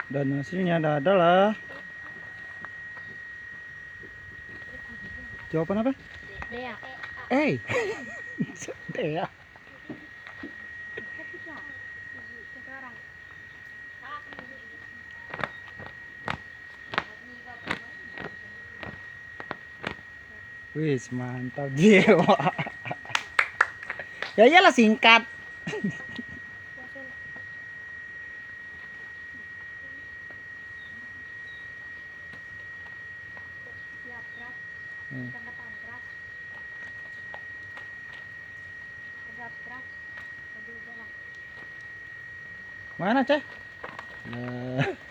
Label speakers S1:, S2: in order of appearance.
S1: Dan hasilnya adalah jawaban apa?
S2: Dea.
S1: Dea. Wis mantap jiwa. Ya iyalah singkat.
S2: Siap, gerak.
S1: Hmm.
S2: Ke depan, gerak. Gerak, gerak. Maju, gerak.
S1: Mana, Ceh? Nah.